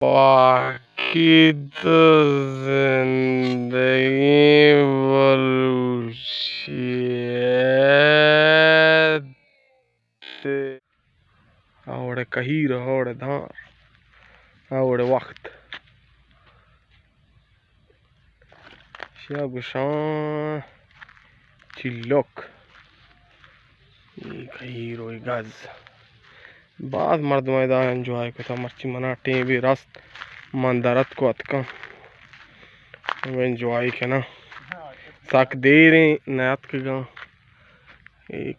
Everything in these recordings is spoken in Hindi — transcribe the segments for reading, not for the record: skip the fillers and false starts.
बाकी तो जिंदगी बलूचियत आवड़े कहीर आवड़े धार आवड़े वक्त शान चिल्लोक कहीर गज बाद मर्द मैदान एंजॉय करता मर्ची मना टेबी रस्त मंदरत को अतका एंजॉय के ना सक दे रहे नयत के गा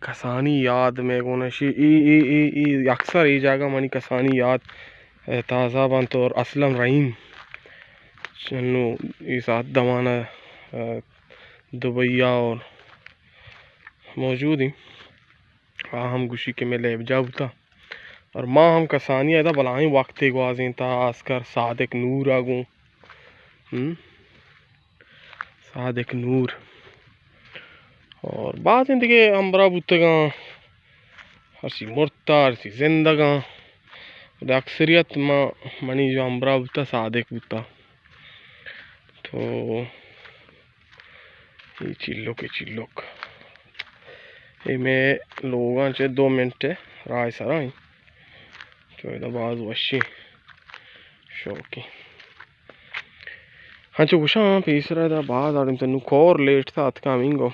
कसानी याद में गोनशी ई अक्सर ये जगह मनी कसानी याद ताज़ा बंत और असलम रहीम चन्नू इस दमाना दुबैया और मौजूद ही हम गुशी के में लेब जाऊता और माँ हम कसानी आदा बलाई वक्त गुआजें था आस्कर सादिक नूर आगू सादिक नूर और बात जिंदगी अम्बरा बुतगा हरसी मुर्ता हरसी जिंदगा अक्सरियत माँ मनी जो अम्बरा बुता सादिक बुता तो ये चिल्लोक ये में लोगा चे 2 मिनट राय सराई तो इधर बाज वशी शौकी हाँ चो गुशा पीसरा था बाद आदम तनु कोर लेट था अतका मिंगो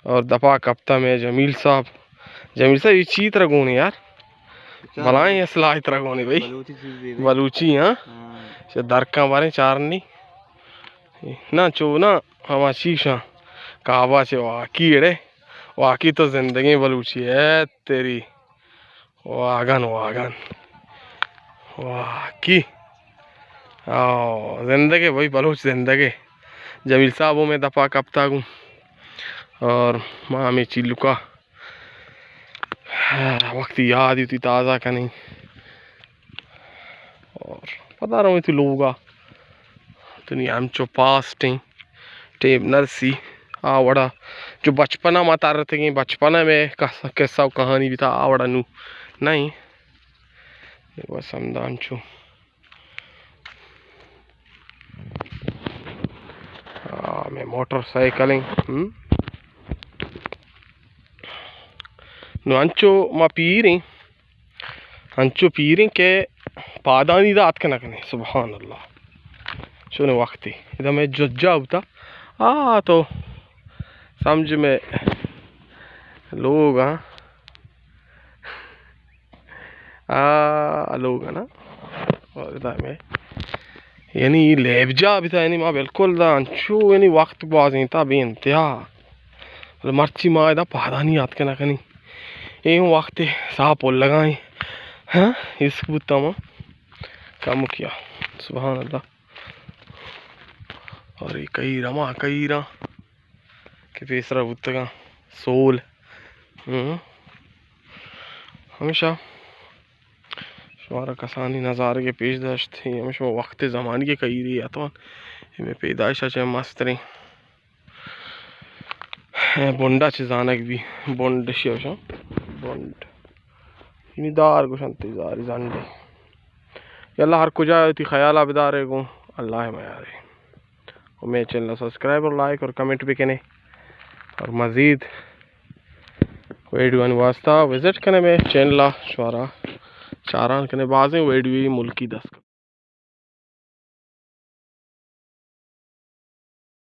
और दफा कप्ता में जमील साहब ये चीत रगोनी यार भलाई असला इतना गोनी भाई बलूची हाँ दरका बारे चारनी ना चो ना हमा शीशा काबा से वाकी तो जिंदगी बलूची है तेरी वागन वाकी जिंदगी भाई बलूच जिंदगी जमील साहबों में दफा कप्ता गूँ और माँ में चिल्लू का वक्त याद ही थी ताज़ा का नहीं और पता रहा थी लोग दुनिया हम चो पास टेम नरसी आवड़ा जो बचपना माता रहे थे बचपना में कैसा कहानी भी था आवड़ा नू नहीं बस समदान चो मैं मोटरसाइकिलिंग नु अंचो मा पीरी के पादानी दात के नकने सुभान अल्लाह सुनो वक्ती इधर मैं जज्जा होता तो समझ में लोग लोग ना और इधर में यानी लेबजा भी था यानी माँ बिल्कुल दा अंचो यानी वक्त बाज़ी था बेइंतहा मर्ची माँ इधर पादानी याद के नकनी यूँ वक्त साफ और लगाए हाँ इस बुता माँ काम किया सुभान अल्लाह और ये कई रा के पेसरा बुतगा सोल हमेशा शुमारा कसानी नज़ारे के पेश दश्त थी हमेशा वक्त ज़मानी के कई रही अतवान में पैदाइश चे मस्त रही बोंडा चे जानक भी बोंड शिवशा बोंड दार को शांति जारी जानडे यल्ला हर कुछ थी ख्याल आबिदारे को अल्लाह मयारे और मेरे चैनल सब्सक्राइब और लाइक और कमेंट भी करें और मज़ीद वीडियो वास्ता विजिट करें मेरे चैनल शुमारा चारान कने बाज़ें वीडियो मुल्की दस्त